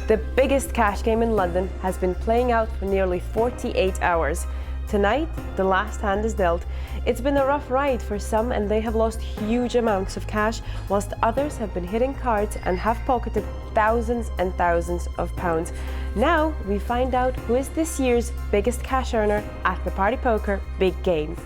The biggest cash game in London has been playing out for nearly 48 hours. Tonight, the last hand is dealt. It's been a rough ride for some and they have lost huge amounts of cash, whilst others have been hitting cards and have pocketed thousands and thousands of pounds. Now, we find out who is this year's biggest cash earner at the Party Poker Big Game.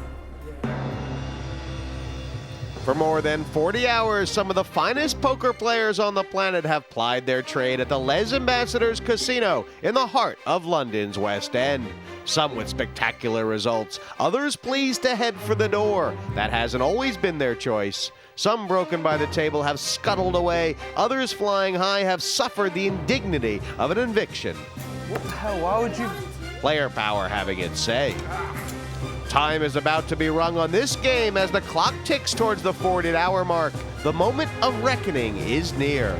For more than 40 hours, some of the finest poker players on the planet have plied their trade at the Les Ambassadors Casino in the heart of London's West End. Some with spectacular results, others pleased to head for the door. That hasn't always been their choice. Some broken by the table have scuttled away, others flying high have suffered the indignity of an eviction. What the hell, why would you? Player power having its say. Time is about to be rung on this game as the clock ticks towards the 40-hour mark. The moment of reckoning is near.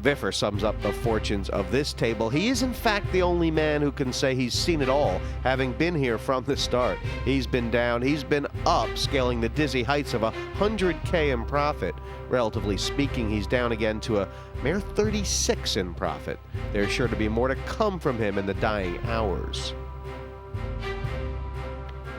Viffer sums up the fortunes of this table. He is in fact the only man who can say he's seen it all, having been here from the start. He's been down, he's been up, scaling the dizzy heights of 100K in profit. Relatively speaking, he's down again to a mere 36 in profit. There's sure to be more to come from him in the dying hours.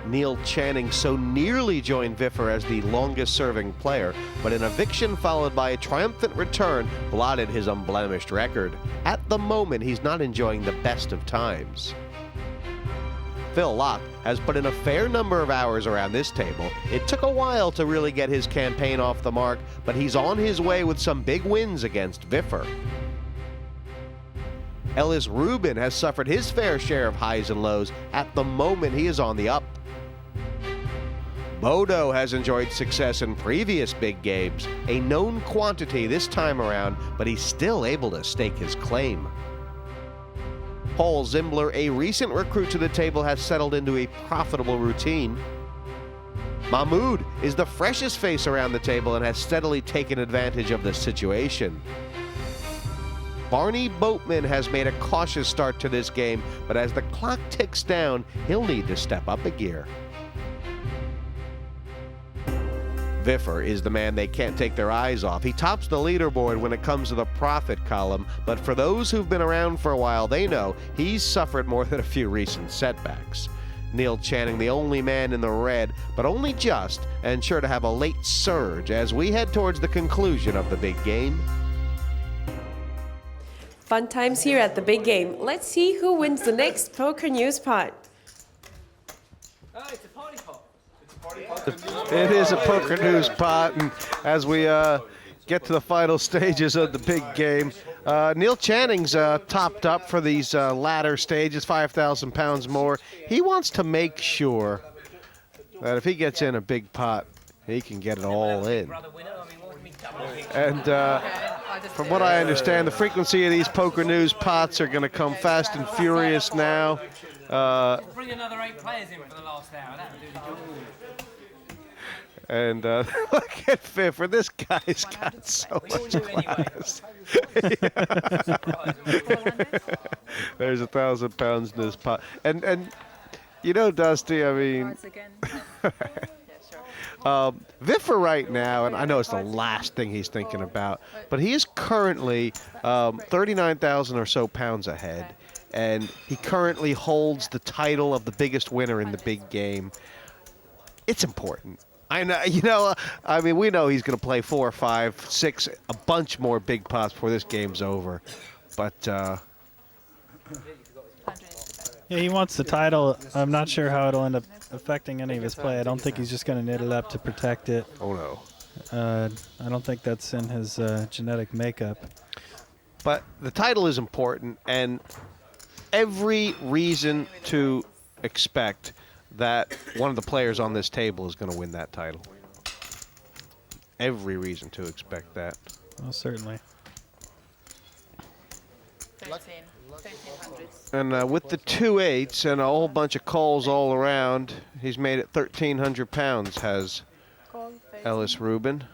Neil Channing so nearly joined Viffer as the longest-serving player, but an eviction followed by a triumphant return blotted his unblemished record. At the moment, he's not enjoying the best of times. Phil Laak has put in a fair number of hours around this table. It took a while to really get his campaign off the mark, but he's on his way with some big wins against Viffer. Ellis Reuben has suffered his fair share of highs and lows. At the moment, he is on the up. Bodo has enjoyed success in previous big games, a known quantity this time around, but he's still able to stake his claim. Paul Zimbler, a recent recruit to the table, has settled into a profitable routine. Mahmoud is the freshest face around the table and has steadily taken advantage of the situation. Barny Boatman has made a cautious start to this game, but as the clock ticks down, he'll need to step up a gear. Viffer is the man they can't take their eyes off. He tops the leaderboard when it comes to the profit column, but for those who've been around for a while, they know he's suffered more than a few recent setbacks. Neil Channing, the only man in the red, but only just, and sure to have a late surge as we head towards the conclusion of the big game. Fun times here at the Big Game. Let's see who wins the next Poker News pot. Oh, it's a party pot. It is a Poker News pot, and as we get to the final stages of the big game, Neil Channing's topped up for these latter stages, 5,000 pounds more. He wants to make sure that if he gets in a big pot, he can get it all in. And from what I understand, the frequency of these Poker News pots are going to come fast and furious now. Bring another 8 players in for the last hour. That would do the job. And look at Viffer. This guy's got so much class. There's 1,000 pounds in this pot. And you know, Dusty, I mean, Viffer right now, and I know it's the last thing he's thinking about, but he is currently 39,000 or so pounds ahead. And he currently holds the title of the biggest winner in the big game. It's important. I know, you know, I mean, we know he's going to play 4, 5, 6, a bunch more big pots before this game's over. But, yeah, he wants the title. I'm not sure how it'll end up affecting any of his play. I don't think he's just going to knit it up to protect it. Oh, no. I don't think that's in his genetic makeup. But the title is important, and every reason to expect that one of the players on this table is going to win that title. Every reason to expect that. Well, certainly. 1300. And with the 2 8s and a whole bunch of calls all around, he's made it 1,300 pounds, has Ellis Reuben.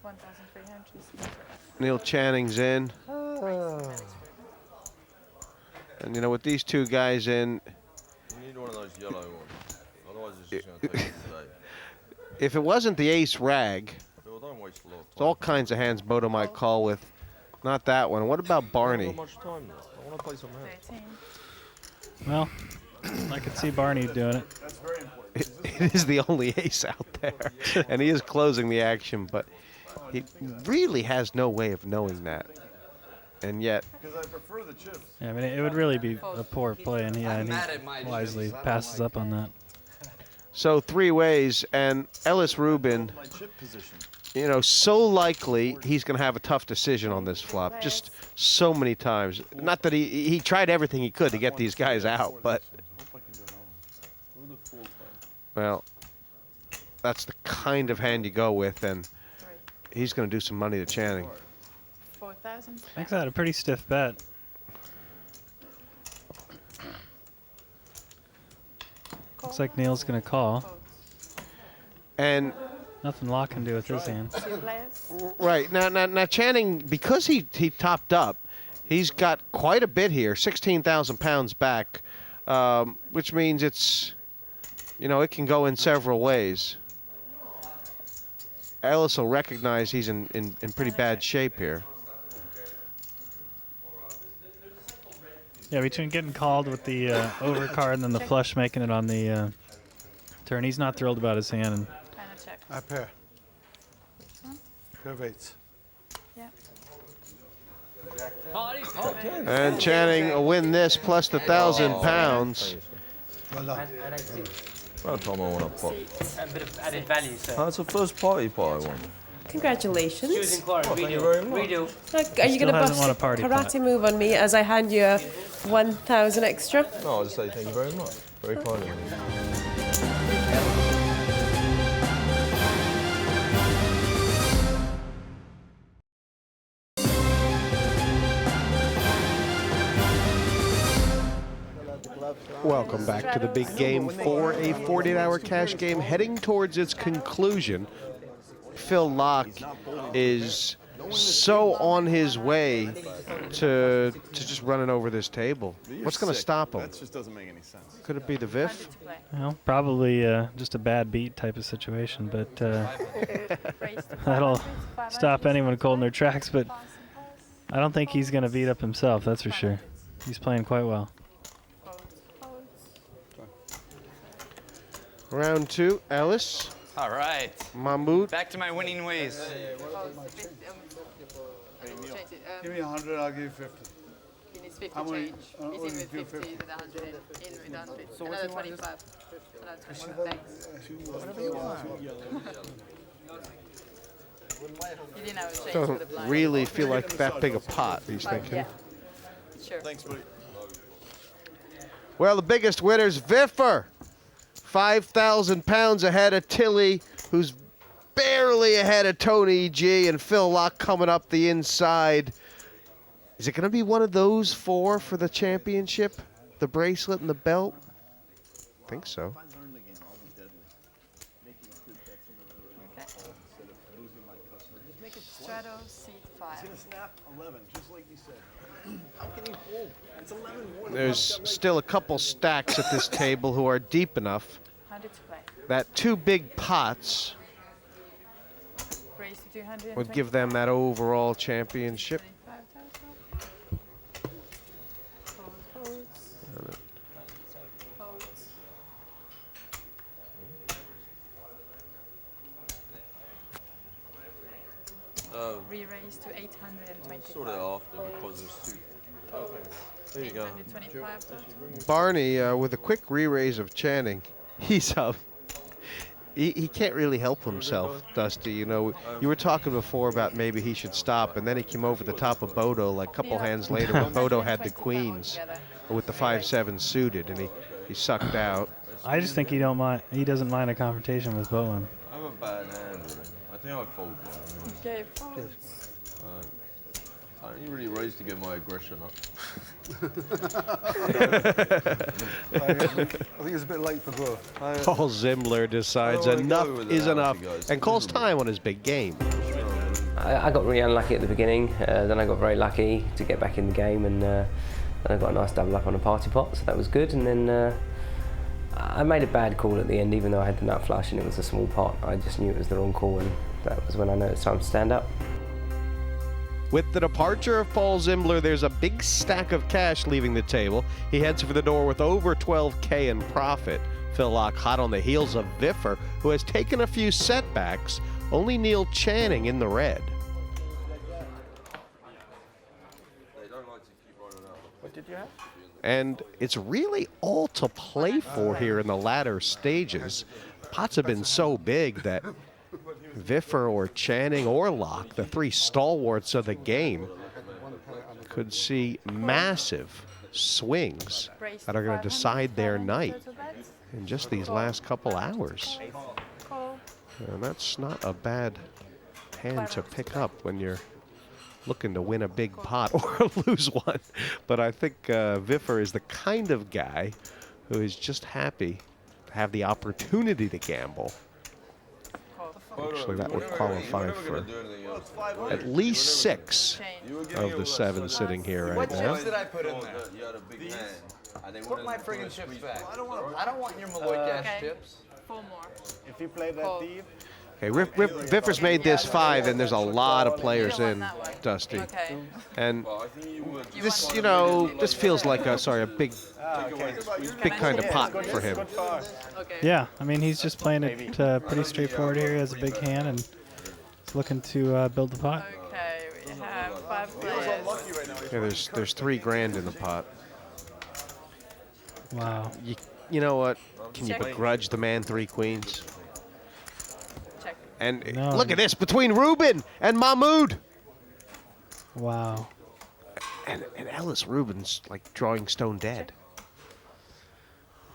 1,300. Neil Channing's in. And, you know, with these two guys in, You need one of those yellow ones. Otherwise, it's just going to take you today. if it wasn't the ace rag, Bill, don't waste a lot of there's all kinds of hands Bodo might call with Not that one. What about Barny? Not much time left. I want to play some hands. 13. Well, I could see Barney doing it. It is the only ace out there, and he is closing the action, but he really has no way of knowing that. And yet, Yeah, I mean, it would really be a poor play, and he wisely passes up on that. so 3 ways, and Ellis Reuben, you know, so likely he's going to have a tough decision on this flop. Just so many times. Not that he tried everything he could to get these guys out, but well, that's the kind of hand you go with, and he's going to do some money to Channing. 4,000. Makes that a pretty stiff bet. Looks like Neil's gonna call. And Nothing Laak can do with his hand. 2 players. right now Channing, because he topped up, he's got quite a bit here, 16,000 pounds back, which means it's, you know, it can go in several ways. Ellis will recognize he's in pretty bad shape here. Yeah, between getting called with the overcard and then the flush making it on the turn, he's not thrilled about his hand. And Final check. I pair. One. Pair of 8s. Yeah. Party poker. And Channing will win this plus the 1,000 pounds. Well done. About time I want to pop. A bit of added value, sir. That's the first party pot I won. Congratulations. Choose inquiry. Thank you very much. Redo. Look, are you Still going to hasn't won a bust party a pot. karate move on me as I hand you a 1,000 extra? No, I'll just say thank you very much. Very kind of you. Welcome back to the big game for a 48-hour cash game heading towards its conclusion. Phil Laak is so on his way to just running over this table. What's going to stop him? That just doesn't make any sense. Could it be the Viff? To play. well, probably just a bad beat type of situation, but Raise to that'll 500, stop anyone cold in their tracks. But pass and pass. I don't think he's going to beat up himself, that's for sure. He's playing quite well. Folds. Round 2, Ellis, All right, Mahmoud, back to my winning ways. Give me 100, I'll give you 50. He needs 50 How many- change. oh, He's oh, in you with feel 50, 50. with 100 in with 100. Another 25. Another 25, thanks. You didn't have a change for the doesn't blind. really feel like that big a pot, he's Five, thinking. yeah. Sure. Thanks, buddy. Well, the biggest winner's Viffer. 5,000 pounds ahead of Tilly, who's barely ahead of Tony G, and Phil Laak coming up the inside. Is it going to be one of those 4 for the championship? The bracelet and the belt? I think so. Okay. Strato, seat 5. Snap 11, just like you said. How can he fold? It's 11 more. There's still a couple stacks at this table who are deep enough 100 to play. that 2 big pots Raise to 200. would give them that overall championship. 25,000. Folds. Folds. Re-raise to 825. Sort it after because there's 2. There you go. 825. Barny, with a quick re-raise of Channing, he's up. He can't really help himself, Dusty. You know, you were talking before about maybe he should stop, and then he came over the top of Bodo like a couple hands later when Bodo had the queens with the 5-7 suited, and he sucked out. I just think he doesn't mind a confrontation with Boatman. I have a bad hand, really. I think I fold one. Okay, folds. I don't really raise to get my aggression up. I think it's a bit late for both. Paul Zimbler decides I don't wanna enough go with is it, enough guys. and calls time on his big game. I got really unlucky at the beginning, then I got very lucky to get back in the game, and then I got a nice double up on a party pot, so that was good. And then I made a bad call at the end, even though I had the nut flush and it was a small pot. I just knew it was the wrong call, and that was when I know it's time to stand up. With the departure of Paul Zimbler, there's a big stack of cash leaving the table. He heads for the door with over 12K in profit. Phil Laak hot on the heels of Viffer, who has taken a few setbacks. Only Neil Channing in the red. What did you have? And it's really all to play for here in the latter stages. Pots have been so big that Viffer or Channing or Laak, the three stalwarts of the game, could see massive swings that are going to decide their night in just these last couple hours. And that's not a bad hand to pick up when you're looking to win a big pot or lose one. But I think Viffer is the kind of guy who is just happy to have the opportunity to gamble. Actually, that would qualify for at least 6 of the 7 sitting here right now. What chips did I put in there? Put my friggin' chips back. I don't want your Malloy Dash chips. 4 more. If you play that deep. Okay, Viffer's made this 5, and there's a lot of players in, Dusty. Okay. And this, you know, this feels like a big kind of pot for him. Okay. Yeah, I mean, he's just playing it pretty straightforward here. He has a big hand and he's looking to build the pot. Okay, we have 5 players. Yeah, there's 3 grand in the pot. Wow. You know what? Can you begrudge the man 3 queens? Check. And No. look at this between Reuben and Mahmoud. Wow. And Ellis Reuben's like drawing stone dead.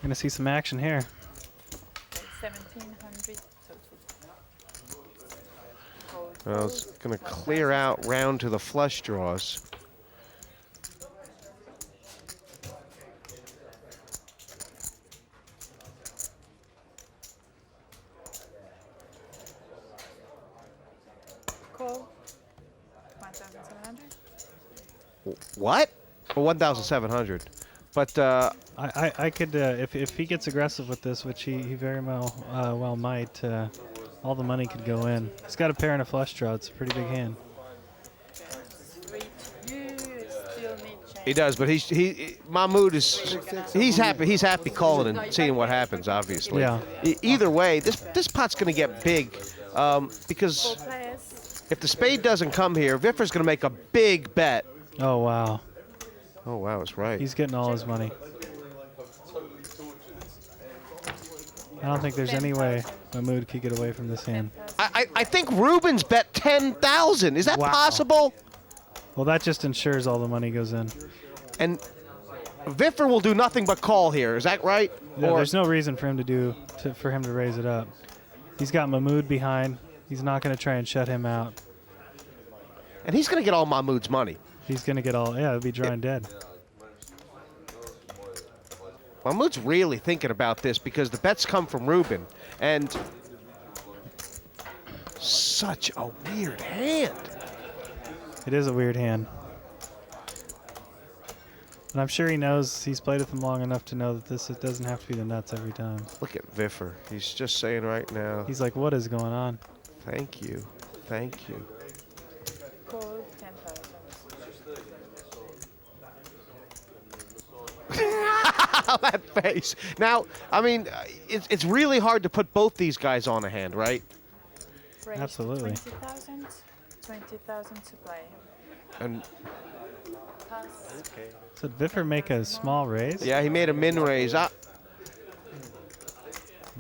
Gonna see some action here. 1700 total. Well, it's going to clear out round to the flush draws. Call. 1,700. What? Well, 1,700. But I could if he gets aggressive with this, which he very well might, all the money could go in. He's got a pair and a flush draw. It's a pretty big hand. 3 to you. Still need change. he does. But Mahmoud is he's happy calling and seeing what happens. Obviously. Yeah. Either way, this pot's going to get big because 4 players. if the spade doesn't come here, Viffer's going to make a big bet. Oh wow. Oh wow, it's right. He's getting all his money. I don't think there's any way Mahmoud could get away from this hand. I think Reuben's bet 10,000. Is that Wow. possible? Well, that just ensures all the money goes in. And Viffer will do nothing but call here. Is that right? No, there's no reason for him to raise it up. He's got Mahmoud behind. He's not going to try and shut him out. And he's going to get all Mahmoud's money. He's going to get all, yeah, it'll be drawing dead. Mahmoud's really thinking about this because the bets come from Reuben. And such a weird hand. It is a weird hand. And I'm sure he knows, he's played with him long enough to know that it doesn't have to be the nuts every time. Look at Viffer. He's just saying right now, He's like, what is going on? thank you. Thank you. Call 10,000. That face. Now, I mean, it's really hard to put both these guys on a hand, right? Raise Absolutely. 20,000. 20,000 to play. And Pass. So did Viffer make a small raise? yeah, he made a min raise.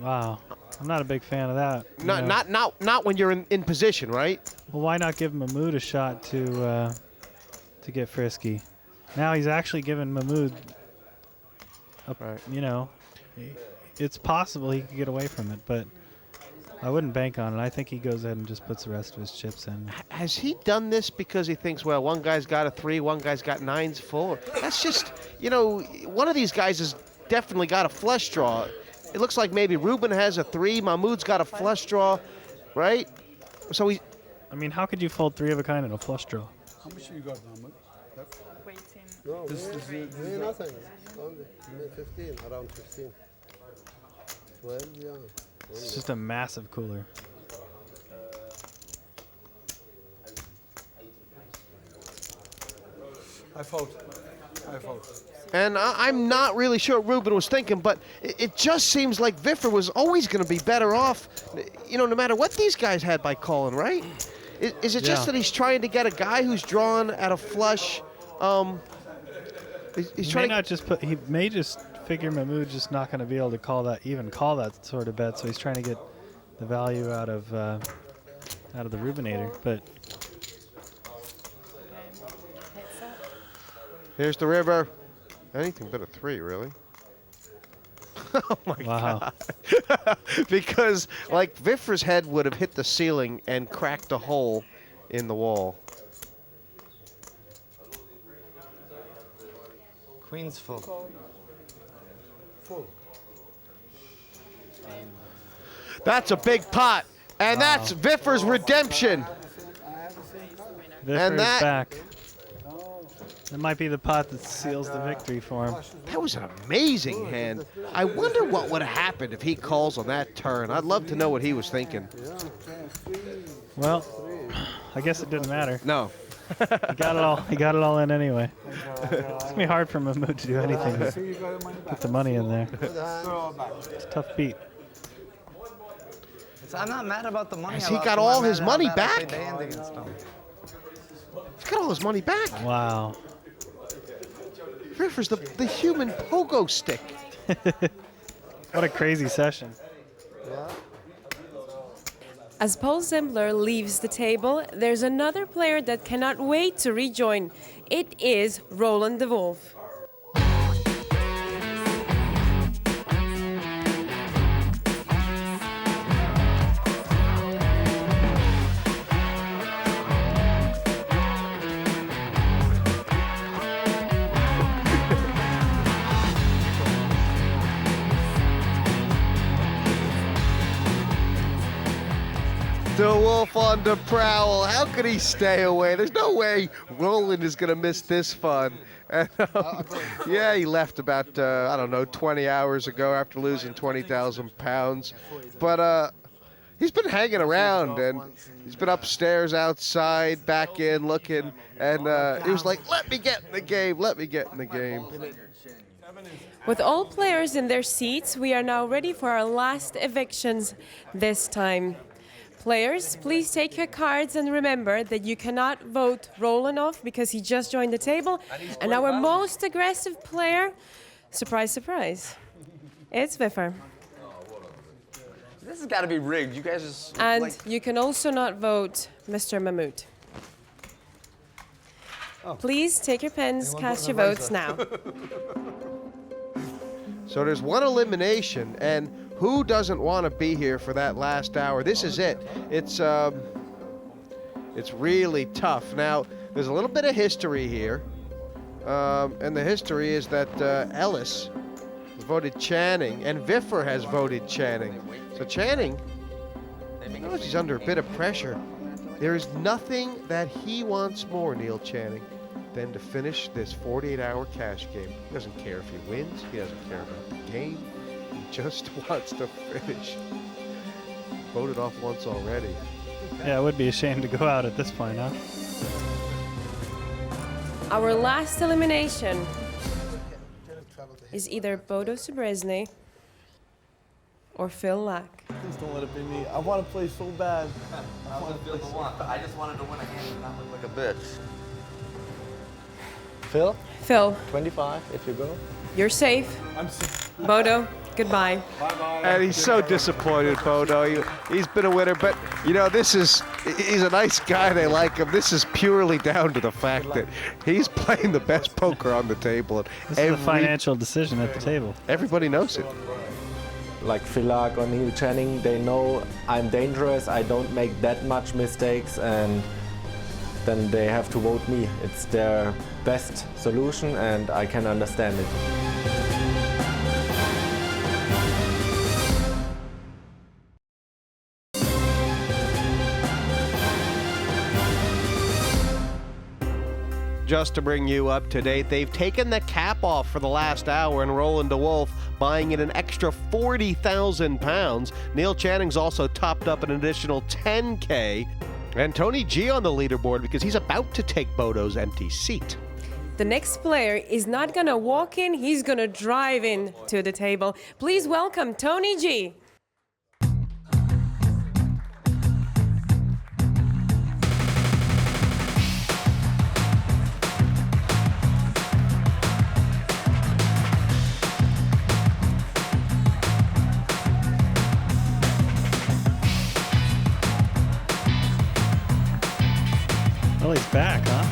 Wow. I'm not a big fan of that. you know. Not when you're in position, right? Well, why not give Mahmoud a shot to get frisky? Now he's actually given Mahmoud Right. you know, it's possible he could get away from it, but I wouldn't bank on it. I think he goes ahead and just puts the rest of his chips in. Has he done this because he thinks, well, one guy's got a 3, one guy's got 9s full? That's just, you know, one of these guys has definitely got a flush draw. It looks like maybe Reuben has a 3, Mahmoud's got a flush draw, right? So he. I mean, how could you fold 3 of a kind in a flush draw? How much you got, Mahmoud? Waiting. No, we nothing. Only 15, around 15. 12, yeah. It's just a massive cooler. I fold. I fold. And I'm not really sure what Reuben was thinking, but it just seems like Viffer was always going to be better off, you know, no matter what these guys had by calling, right? Is it just that he's trying to get a guy who's drawn at a flush? He's trying he may just figure Mahmoud just not going to be able to call that sort of bet, so he's trying to get the value out of the Reubenator, but. Here's the river. Anything but a 3, really. Oh my God. Because like Viffer's head would have hit the ceiling and cracked a hole in the wall. Queen's full. That's a big pot. And that's Viffer's redemption. Viffer is back. That might be the pot that seals the victory for him. That was an amazing hand. I wonder what would have happened if he calls on that turn. I'd love to know what he was thinking. Well, I guess it didn't matter. No. He got it all. He got it all in anyway. It's gonna be hard for Mahmoud to do anything to put the money in there. It's a tough beat. I'm not mad about the money. Has he got all his money back? He's got all his money back. Wow. Viffer's the human pogo stick. What a crazy session. As Paul Zimbler leaves the table, there's another player that cannot wait to rejoin. It is Roland the Wolfe. The Wolf on the prowl. How could he stay away? There's no way Roland is going to miss this fun. And, yeah, he left about, I don't know, 20 hours ago after losing 20,000 pounds. But he's been hanging around, and he's been upstairs, outside, back in, looking. And he was like, let me get in the game, let me get in the game. With all players in their seats, we are now ready for our last evictions this time. Players, please take your cards and remember that you cannot vote Roland off because he just joined the table. And our most aggressive player, surprise, surprise, it's Viffer. This has got to be rigged. You guys just. And you can also not vote Mr. Mahmoud. Please take your pens, cast your votes now. So there's one elimination, and who doesn't want to be here for that last hour? This is it. It's really tough. Now, there's a little bit of history here, and the history is that Ellis voted Channing, and Viffer has voted Channing. So Channing, knows he's under a bit of pressure. There is nothing that he wants more, Neil Channing, than to finish this 48-hour cash game. He doesn't care if he wins. He doesn't care about the game. He just wants to finish. Voted off once already. Yeah, it would be a shame to go out at this point, huh? Our last elimination is either Bodo Szbresny or Phil Laak. Please don't let it be me. I want to play so bad. I want to feel the one, but I just wanted to win a hand and not look like a bitch. Phil? Phil. 25, if you go. You're safe. I'm safe. Bodo, goodbye. Bye-bye. And he's so disappointed, Bodo. He's been a winner, but, you know, he's a nice guy. They like him. This is purely down to the fact that he's playing the best poker on the table. This is a financial decision at the table. Everybody knows it. Like Phil Laak or Neil Channing, they know I'm dangerous. I don't make that much mistakes, and then they have to vote me. It's their best solution, and I can understand it. Just to bring you up to date, they've taken the cap off for the last hour, and Roland the Wolfe buying in an extra 40,000 pounds. Neil Channing's also topped up an additional 10K. And Tony G on the leaderboard because he's about to take Bodo's empty seat. The next player is not gonna walk in, he's gonna drive in to the table. Please welcome Tony G. Well, he's back, huh?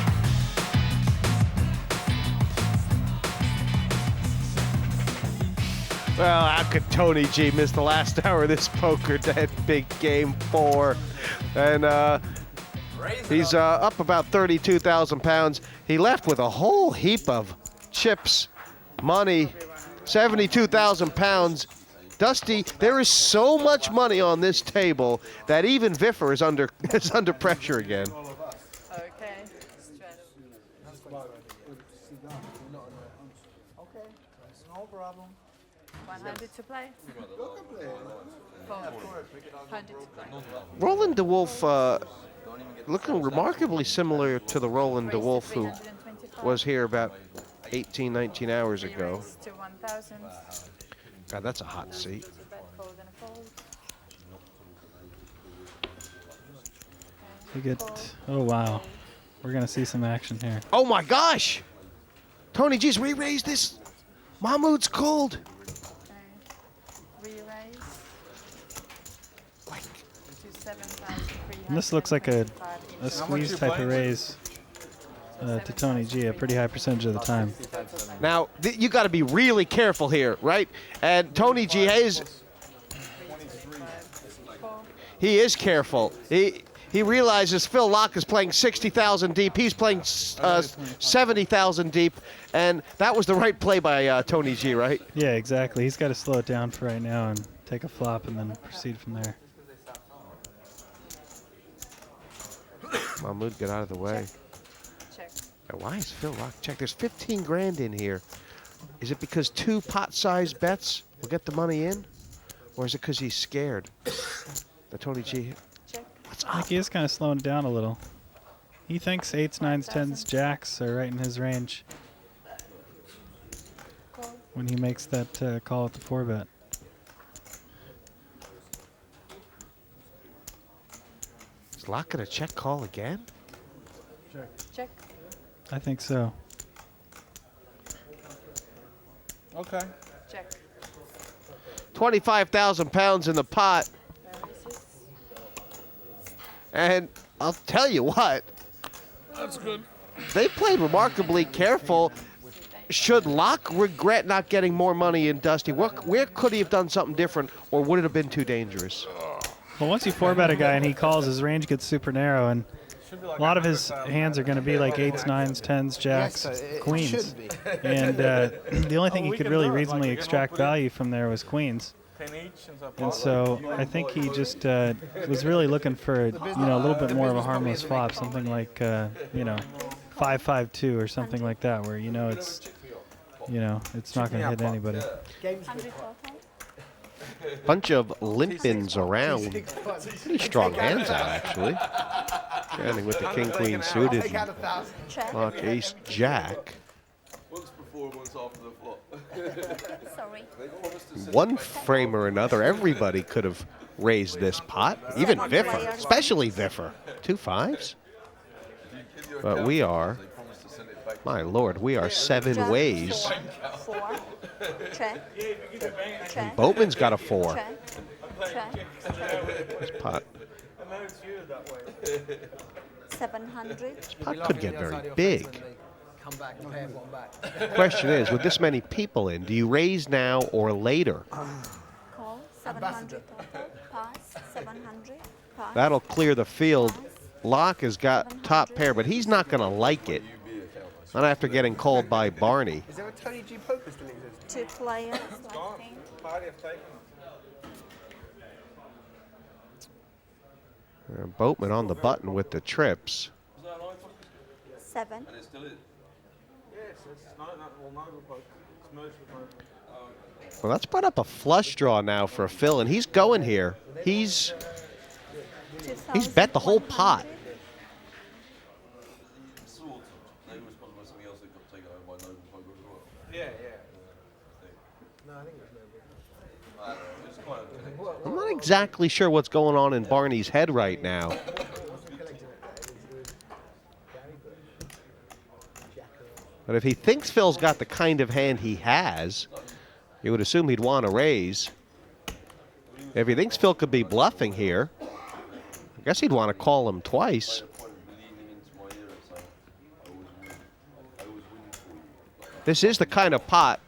Well, how could Tony G miss the last hour of this poker dead big game 4? And he's up about 32,000 pounds. He left with a whole heap of chips, money, 72,000 pounds. Dusty, there is so much money on this table that even Viffer is under pressure again. Okay. Stress. Okay, no problem. 100 to play. 100 to play. Roland DeWolf looking remarkably similar to the Roland DeWolf who was here about 18, 19 hours ago. To 1,000. God, that's a hot seat. Fold and a fold. We get. Oh wow, we're gonna see some action here. Oh my gosh! Tony G's re-raised this. Mahmoud's cold. Re-raise. Like, To 7,300. And this looks like a squeeze type of raise to Tony G, a pretty high percentage of the time. now, you got to be really careful here, right? And Tony G he is careful. He realizes Phil Laak is playing 60,000 deep. He's playing 70,000 deep, and that was the right play by Tony G, right? Yeah, exactly. He's got to slow it down for right now and take a flop and then proceed from there. Mahmoud, get out of the way. Check. Now, why is Phil Laak check? There's 15 grand in here. Is it because 2 pot-sized bets will get the money in? Or is it because he's scared? The Tony G. What's I think he is kind of slowing it down a little. He thinks 8s, 9s, 10s, jacks are right in his range when he makes that call at the 4-bet. Is Laak going to check call again? Check. I think so. Okay. Check. 25,000 pounds in the pot. And I'll tell you what. That's good. They played remarkably careful. Should Laak regret not getting more money in Dusty? Where could he have done something different, or would it have been too dangerous? Well, once you 4-bet a guy and he calls, his range gets super narrow, and a lot of his hands are going to be like 8s, 9s, 10s, jacks, queens. And the only thing he could really reasonably extract value from there was queens. And so I think he just was really looking for, a little bit more of a harmless flop, something like, 5-5-2 or something like that, where it's not going to hit anybody. Bunch of limp-ins around. Pretty strong hands out, actually. Standing with the king-queen suited. Laak ace-jack. Once before, once after the flop. Sorry. One frame or another, everybody could have raised this pot. Even Viffer, especially Viffer. 2 5s? But we are, my lord, we are 7 ways. 4. Check. And Boatman's got a 4. Check. This pot, 700. this pot could get very big. Come back, pay one back. Question is, with this many people in, do you raise now or later? Call. 700 total. Pass. 700. Pass. That'll clear the field. Laak has got top pair, but he's not going to like it. Not after getting called by Barny. Is there a Tony G poker still exists? 2 players. Boatman on the button with the trips. 7. Well, that's brought up a flush draw now for Phil, and he's going here. He's bet the whole pot. not exactly sure what's going on in Barney's head right now. But if he thinks Phil's got the kind of hand he has, you would assume he'd want to raise. If he thinks Phil could be bluffing here, I guess he'd want to call him twice. This is the kind of pot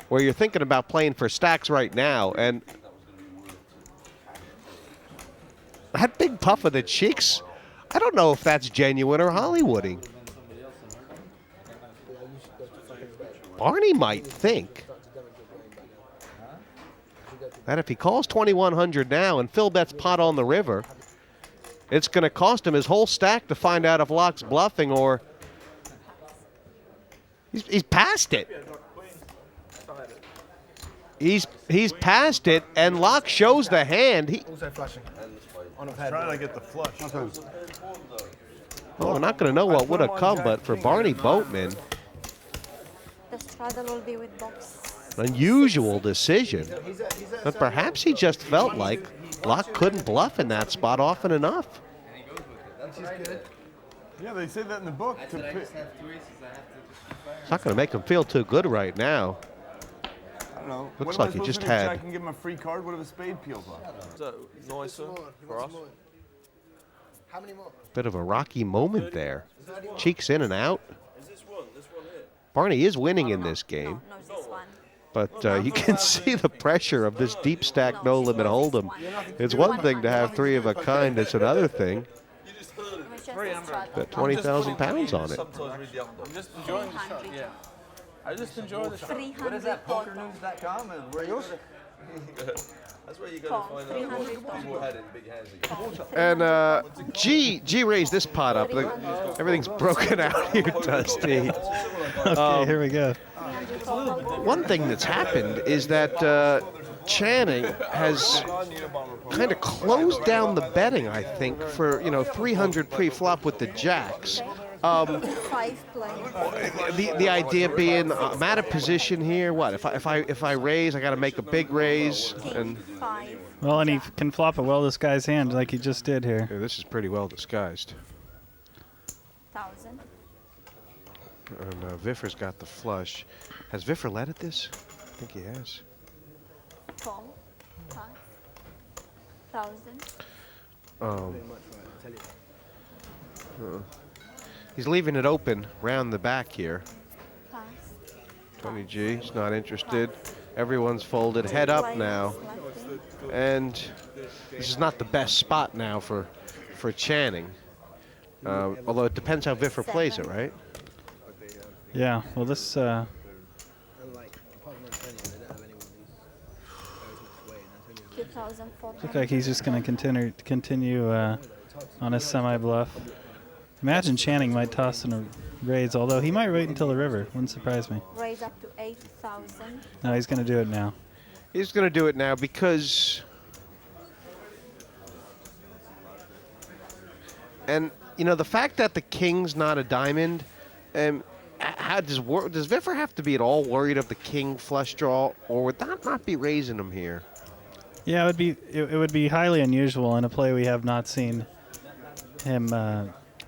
where you're thinking about playing for stacks right now, and that big puff of the cheeks, I don't know if that's genuine or Hollywooding. Barney might think that if he calls 2,100 now and Phil bets pot on the river, it's going to cost him his whole stack to find out if Laak's bluffing or he's past it. He's past it, and Laak shows the hand. Also flashing. Trying to get the flush. Well, we're not going to know what would have come, but for Barney Boatman, The straddle will be with box. unusual decision. But perhaps he just felt like Laak couldn't bluff in that spot often enough. Yeah, they say that in the book. It's not going to make him feel too good right now. I don't know. Looks What am I like he supposed just to do? had. I can give him a free card. What if a spade peels off? Is that nicer for us? How many more? Bit of a rocky moment there. Cheeks in and out. Is this one here? Barney is winning in this game, No, this one. but you can see the pressure of this deep stack no limit hold'em. It's one thing to have three of a kind. It's another thing. Got 20,000 pounds on it. Sometimes read the upper. I'm just enjoying the shot, yeah. I just enjoy the shot. 300 What is that, pokernews.com? And where you That's where you go to find out what people had in big hands again. And G raised this pot up. Everything's broken out here, Dusty. Okay, here we go. One thing that's happened is that Channing has kind of closed down the betting, I think, for 300 pre-flop with the jacks. 5 playing. The idea being, I'm out of position here. What if I raise? I got to make a big raise. And 5. Well, and he can flop a well this guy's hand like he just did here. yeah, this is pretty well disguised. 1,000. And Viffer's got the flush. Has Viffer led at this? I think he has. 4. 5,000. He's leaving it open round the back here. Pass. 20G, he's not interested. Everyone's folded. Head up now. And this is not the best spot now for Channing. Although it depends how Viffer plays it, right? Yeah, well, this looks like he's just going to continue on his semi-bluff. Imagine Channing might toss in a raise, although he might wait until the river. Wouldn't surprise me. Raise up to 8,000. No, he's going to do it now. He's going to do it now because... And, the fact that the king's not a diamond, how does Viffer have to be at all worried of the king flush draw, or would that not be raising him here? Yeah, it would be highly unusual in a play we have not seen him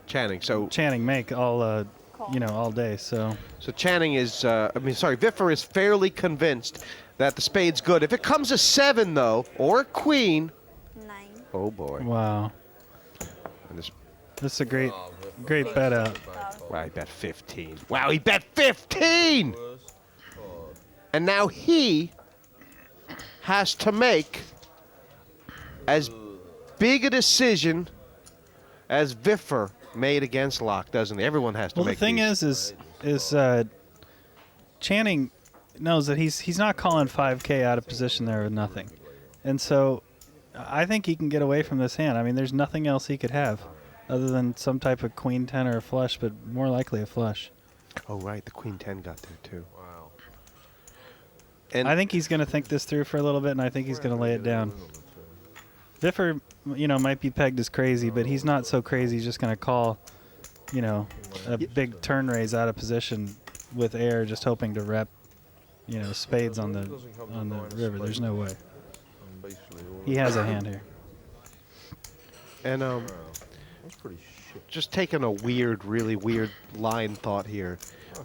Channing make all all day. So Channing is Viffer is fairly convinced that the spade's good. If it comes a 7 though, or a queen, 9. oh boy. Wow. And this is a great bet out. Wow, he bet 15. Wow, he bet 15! And now he has to make as big a decision as Viffer made against Laak, doesn't he? Everyone has to make. Well, the thing these. is Channing knows that he's not calling 5K out of position there with nothing, and so I think he can get away from this hand. I mean, there's nothing else he could have other than some type of queen 10 or a flush, but more likely a flush. Oh right, the queen 10 got there too. Wow. And I think he's going to think this through for a little bit, and I think he's going to lay it down. Viffer, might be pegged as crazy, but he's not so crazy. He's just going to call, a big turn raise out of position with air, just hoping to rep, spades on the river. There's no way. he has a hand here. And That's pretty shit. just taking a really weird line thought here.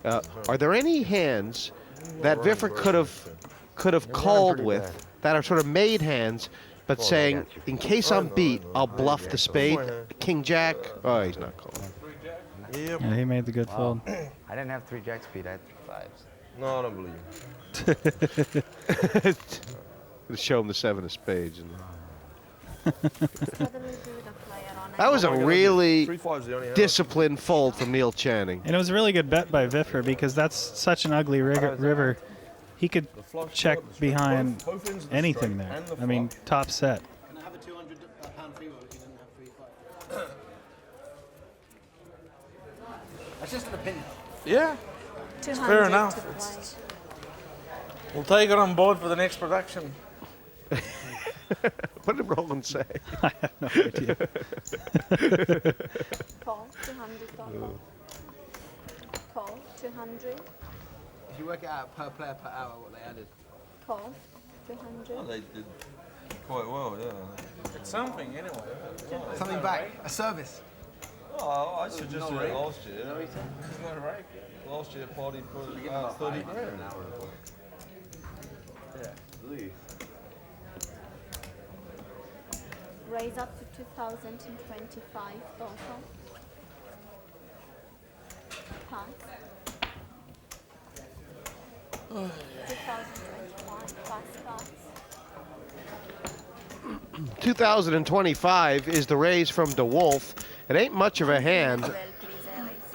Are there any hands that Viffer could have called with that are sort of made hands, but saying, in case I'm beat, I'll bluff the spade? King Jack? Oh, he's not calling. Yep. Yeah, he made the good fold. I didn't have 3 jacks, Pete. I had 3 fives. No, I don't believe you. Gonna show him the 7 of spades. That was a really 3 fives, the only hand. disciplined fold from Neil Channing. And it was a really good bet by Viffer because that's such an ugly river. He could check behind anything there. I mean, top set. Can I have a £200 free roll if you didn't have 3 5? That's just an opinion. Yeah, it's fair enough. We'll take it on board for the next production. What did Roland say? I have no idea. Call 200 total. Call 200. If you work it out per player per hour, what they added. Call 200. Oh, they did quite well, yeah. It's something anyway. Something back. A service. Oh, I suggested it last year. It's not right. Last year, party put out 30 grand. Raise up to 2025 total. Pass. 2021 pass. 2025 is the raise from the Wolfe. It ain't much of a hand.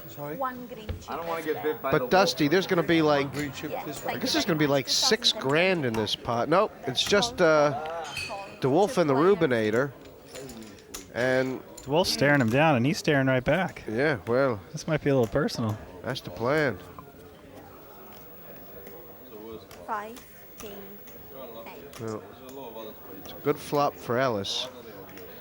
Sorry? 1 green chip. I don't want to get bit by But Dusty, there's going to be like, Yes, I guess there's going to be like 6 grand in this pot. Nope, it's just the Wolfe and the Reubenator. And The Wolf's staring him down, and he's staring right back. yeah, well, This might be a little personal. that's the plan. 5 king 8. Well, it's a good flop for Ellis.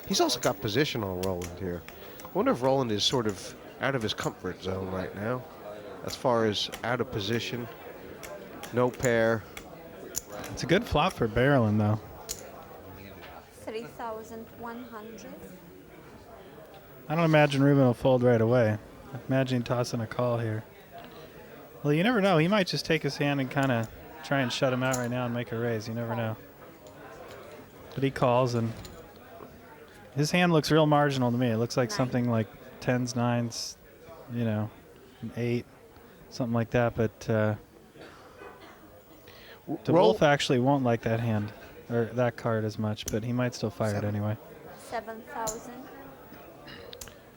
He's also got position on Roland here. I wonder if Roland is sort of out of his comfort zone right now, as far as out of position, no pair. It's a good flop for barreling, though. 3,100. I don't imagine Reuben will fold right away. Imagine tossing a call here. Well, you never know. He might just take his hand and kind of try and shut him out right now and make a raise. You never know. But he calls, and his hand looks real marginal to me. It looks like something like 10s, 9s, you know, an 8, something like that. But the Wolfe actually won't like that hand, or that card as much, but he might still fire it anyway. 7,000.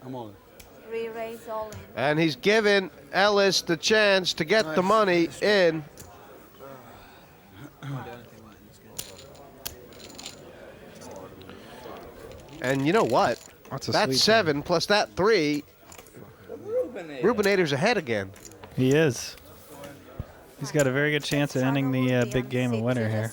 I'm on. Re-raise all in. And he's given Ellis the chance to get the money in. And you know what? That's 7 plus that 3. Reubenator's ahead again. He is. He's got a very good chance at ending the big game of winner here.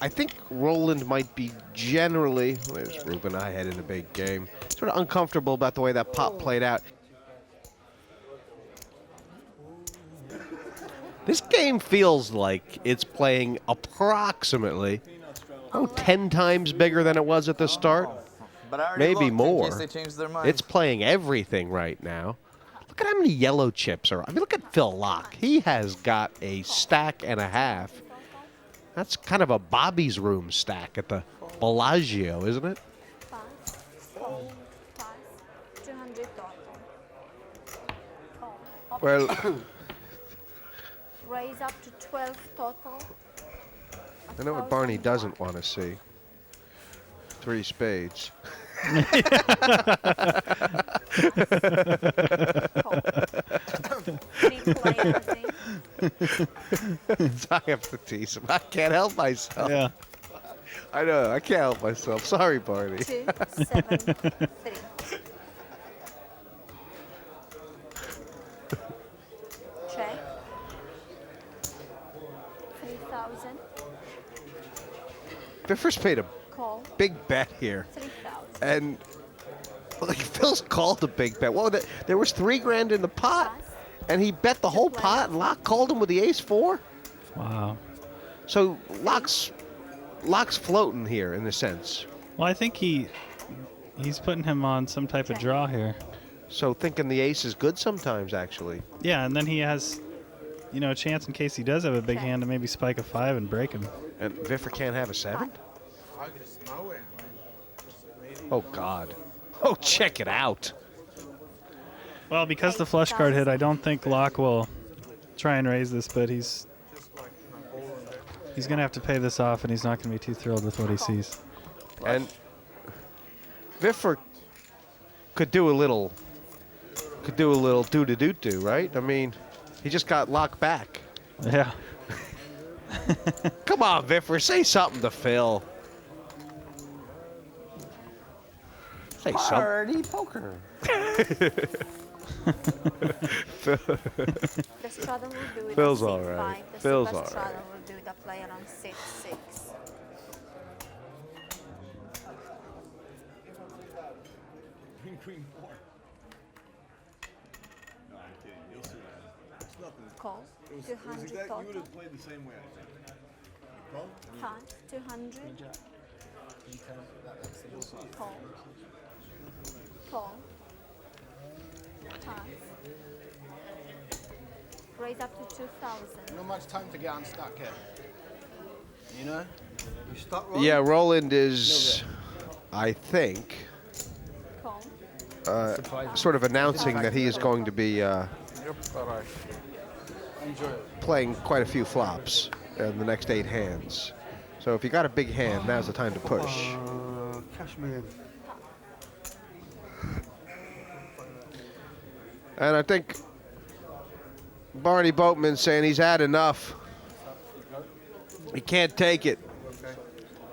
I think Roland might be generally, there's Reuben, I had in a big game, sort of uncomfortable about the way that pot played out. This game feels like it's playing approximately, 10 times bigger than it was at the start. Maybe more. It's playing everything right now. Look at how many yellow chips are. I mean, look at Phil Laak. He has got a stack and a half. That's kind of a Bobby's room stack at the Bellagio, isn't it? Well, Raise up to 12 total. I know what Barny doesn't want to see. 3 spades. I have to tease him. I can't help myself. Yeah. I know. I can't help myself. Sorry, Barny. 2, 7, 3. Check. 3,000. Viffer's made a Call. big bet here. 3,000. And like Phil's called a big bet. Well, there was 3 grand in the pot, and he bet the whole pot, and Laak called him with the ace-4. Wow. So Laak's floating here in a sense. Well, I think he's putting him on some type of draw here. So thinking the ace is good sometimes, actually. Yeah, and then he has, you know, a chance in case he does have a big hand to maybe spike a 5 and break him. And Viffer can't have a 7? Oh, God. Oh, check it out. Well, because the flush card hit, I don't think Laak will try and raise this, but he's going to have to pay this off, and he's not going to be too thrilled with what he sees. And Viffer could do a little do-do-do-do, right? I mean, he just got Laak back. Yeah. Come on, Viffer, say something to Phil. Say Party poker. The straddle will do it Phil's on all C5. right. The Phil's super all right. straddle will do the player on C6. Queen 4. No, I'm kidding. You'll see that. It's nothing. Call. It was 200 exactly, you total. would have played the same way, I think. Call? Pass. 200. Call. Call. Pass. Raise up to 2,000. Not much time to get unstuck here. You know? You stuck, Roland? Yeah, Roland is, I think, Call. sort of announcing that he is going to be playing quite a few flops in the next 8 hands. So if you got a big hand, now's the time to push. Cash me in. And I think Barny Boatman saying he's had enough. He can't take it.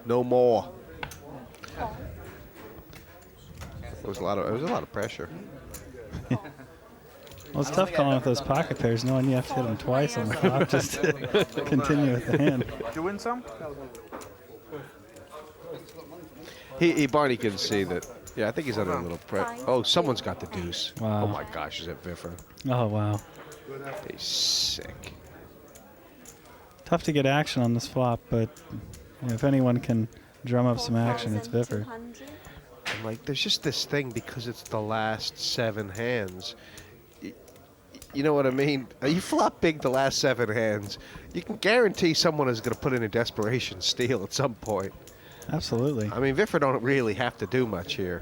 No more. It was a lot of pressure. Well, it's tough calling with those pocket pairs, knowing you have to hit them twice on the flop just to continue with the hand. Did you win some? Barney can see that. Yeah, I think he's under a little pressure. Oh, someone's got the deuce. Wow. Oh my gosh, is it Viffer? Oh, wow. He's sick. Tough to get action on this flop, but you know, if anyone can drum up some action, it's Viffer. And like, there's just this thing because it's the last 7 hands. You know what I mean? You flop big the last 7 hands. You can guarantee someone is going to put in a desperation steal at some point. Absolutely. I mean, Viffer don't really have to do much here.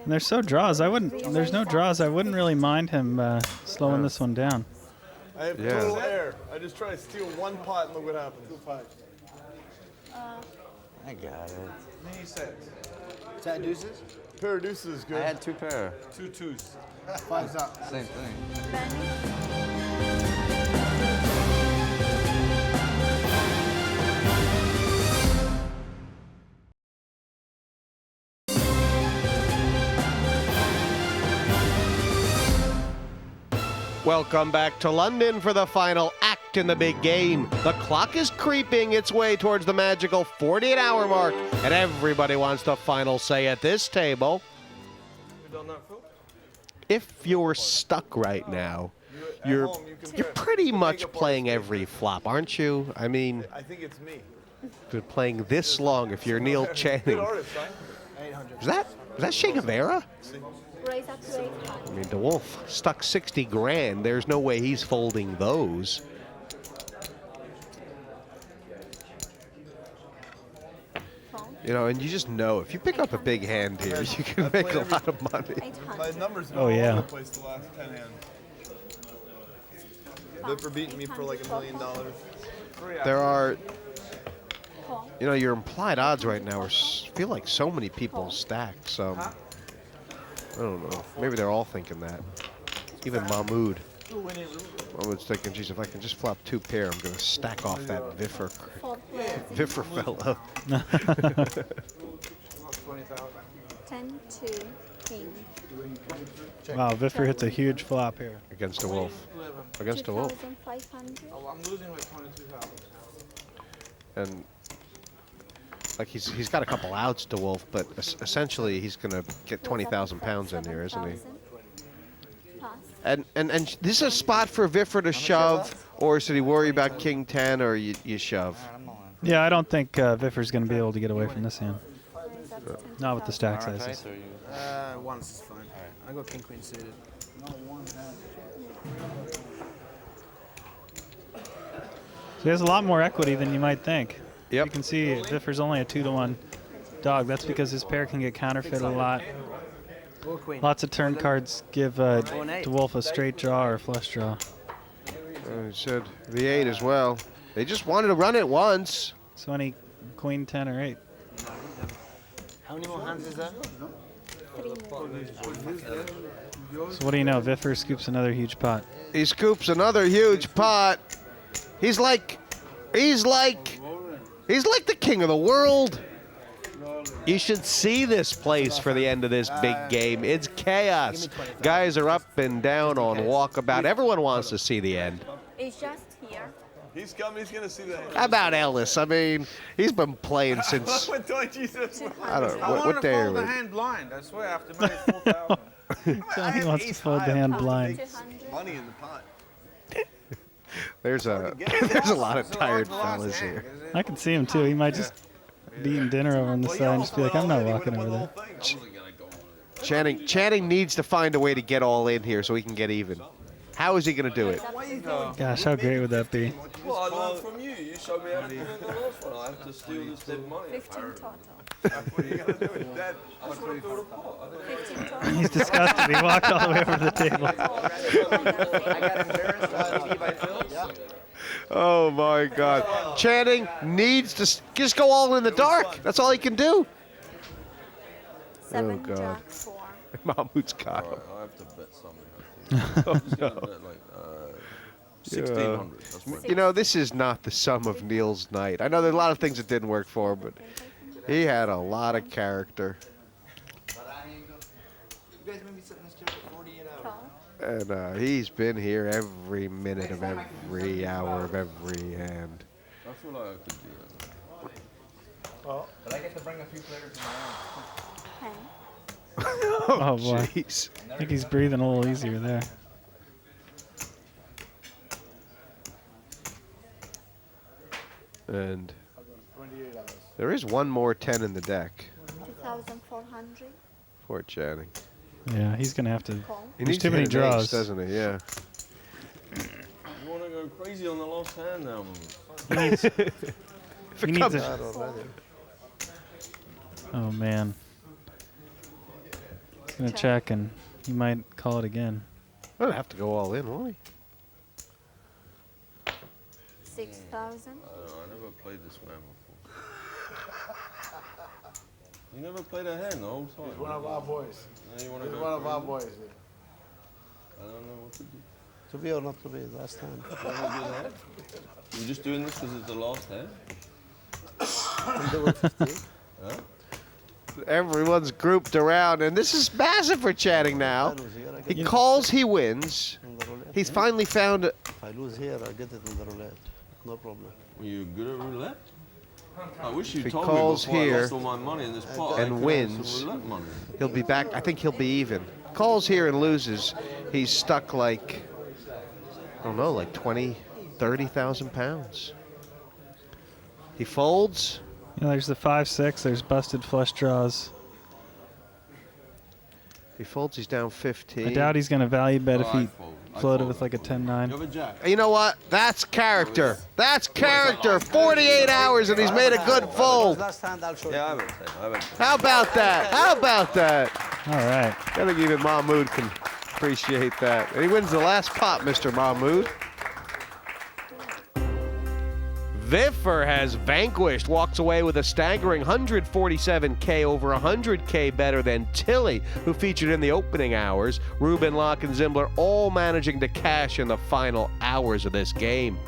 And there's so draws. There's no draws. I wouldn't really mind him slowing this one down. I have total air. I just try to steal 1 pot and look what happens. 2 pots. I got it. Is that deuces? Pair of deuces is good. I had 2 pair. 2 twos. 5's up. Same thing. Welcome back to London for the final act in the big game. The clock is creeping its way towards the magical 48-hour mark, and everybody wants the final say at this table. If you're stuck right now, you're pretty much playing every flop, aren't you? I mean, I think it's me. you're playing this long if you're Neil Channing. Is that Shea Guevara? Raise up to 800. I mean, the Wolf stuck 60 grand. There's no way he's folding those. You know, and you just know if you pick up a big hand here, you can make a lot of money. My numbers Oh, yeah. all over the place the last 10 hands. Viffer beating me for like $1 million. There are, you know, your implied odds right now feel like so many people stack. So I don't know. Maybe they're all thinking that. Even Mahmoud. Mahmoud's thinking, geez, if I can just flop 2 pair, I'm going to stack off that Viffer fellow. 10-2 king. Wow, Viffer hits a huge flop here. Against a Wolf. Against a Wolf. 2,500. I'm losing like 22,000. And like he's got a couple outs to Wolf, but essentially he's going to get 20,000 pounds in here, isn't he? And this is a spot for Viffer to shove Or should he worry about king 10 or you shove? Yeah, I don't think Viffer's going to be able to get away from this hand. Not with the stack sizes. Once is fine. I got king queen suited. So he has a lot more equity than you might think. Yep. You can see Viffer's only a 2-to-1 dog. That's because his pair can get counterfeit a lot. Lots of turn cards give to Wolfe a straight draw or a flush draw. He said the 8 as well. They just wanted to run it once. So any queen 10 or 8. How many more hands is that? So what do you know? Viffer scoops another huge pot. He scoops another huge pot. He's like the king of the world. You should see this place for the end of this big game. It's chaos. Guys are up and down on walkabout. Everyone wants to see the end. It's just here. He's coming, he's going to see that. How about Ellis? I mean, he's been playing since, I don't know, what day are we? I want to fold the hand blind. I swear, after money 4,000. He wants to fold the hand blind. Money in the pot. There's a lot of tired fellas here. I can see him too. He might just be eating dinner over on the side and just be like, I'm not walking over there. Channing needs to find a way to get all in here so he can get even. How is he going to do it? Gosh, how great would that be? Well, I learned from you. You showed me how to do it the last one. I have to steal this dead money. 15 total. He's disgusted. He walked all the way over to the table. Oh my God. Channing needs to just go all in the dark. That's all he can do. 7 God. jack 4. Mahmoud's got him. I have to bet something. I think. No. Bet like 1,600. That's You know, this is not the sum of Neil's night. I know there are a lot of things that didn't work for him, but he had a lot of character. And he's been here every minute of every hour of every hand. I feel like I could do that. Well, but I get to bring a few players of my own. Oh boy. Jeez. I think he's breathing a little easier there. And there is one more 10 in the deck 2,400. for Channing. Yeah, he's going to have to. He There's needs too to many hit an ace, draws. doesn't he? Yeah. You want to go crazy on the last hand now, He needs, he needs a, oh man. He's going to check and he might call it again. I'll have to go all in, won't he? 6,000. I never played this man before. You never played a hand the whole time. He's one of our boys. Now you want He's to one go of our crazy? boys. I don't know what to do. To be or not to be, last time. You wanna do that? You're just doing this because it's the last hand? Huh? Everyone's grouped around, and this is massive for Channing now. He calls, he wins. He's finally found. If I lose here, I get it in the roulette. No problem. Are you good at roulette? I wish you If he told calls me before I here lost all my money in this pot. and wins, he'll be back. I think he'll be even. Calls here and loses, he's stuck like, I don't know, like 20, 30,000 pounds. He folds. Yeah, there's the 5-6. There's busted flush draws. He folds, he's down 15. I doubt he's going to value bet if Oh, he floated with like a 10-9. You know what? That's character. That's character. 48 hours and he's made a good fold. Yeah, I haven't said. How about that? How about that? All right. I think even Mahmoud can appreciate that. And he wins the last pot, Mr. Mahmoud. Viffer has vanquished, walks away with a staggering 147K, over 100K better than Tilly, who featured in the opening hours. Reuben, Laak, and Zimbler all managing to cash in the final hours of this game.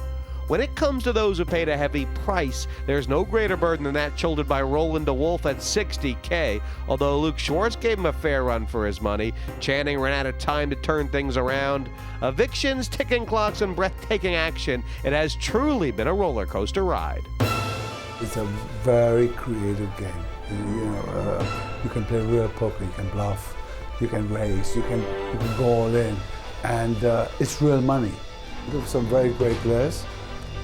When it comes to those who paid a heavy price, there's no greater burden than that shouldered by Roland to Wolfe at 60K. Although Luke Schwartz gave him a fair run for his money, Channing ran out of time to turn things around. Evictions, ticking clocks, and breathtaking action. It has truly been a roller coaster ride. It's a very creative game. You can play real poker, you can bluff, you can raise, you can go all in, and it's real money. There were some very great players.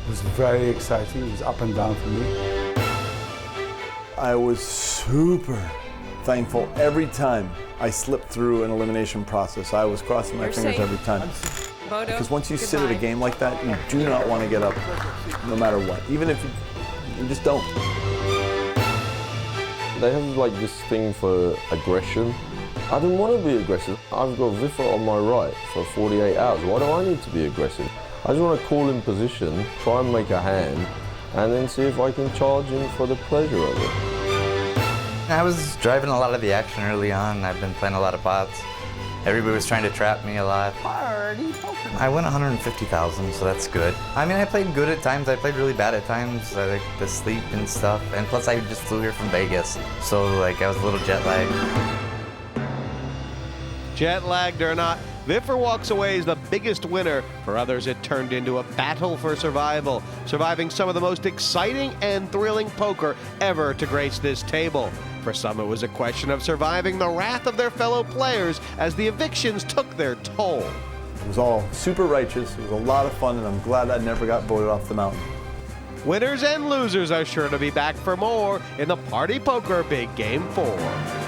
It was very exciting. It was up and down for me. I was super thankful every time I slipped through an elimination process. I was crossing my fingers every time. Bodo, Because once you sit at a game like that, you do not want to get up no matter what, even if you just don't. They have like this thing for aggression. I didn't want to be aggressive. I've got Viffer on my right for 48 hours. Why do I need to be aggressive? I just want to call in position, try and make a hand, and then see if I can charge him for the pleasure of it. I was driving a lot of the action early on. I've been playing a lot of pots. Everybody was trying to trap me a lot. I went 150,000, so that's good. I mean, I played good at times. I played really bad at times. I like to sleep and stuff. And plus, I just flew here from Vegas, so like I was a little jet lagged. Jet lagged or not, Viffer walks away as the biggest winner. For others, it turned into a battle for survival, surviving some of the most exciting and thrilling poker ever to grace this table. For some, it was a question of surviving the wrath of their fellow players as the evictions took their toll. It was all super righteous. It was a lot of fun, and I'm glad I never got voted off the mountain. Winners and losers are sure to be back for more in the Party Poker Big Game 4.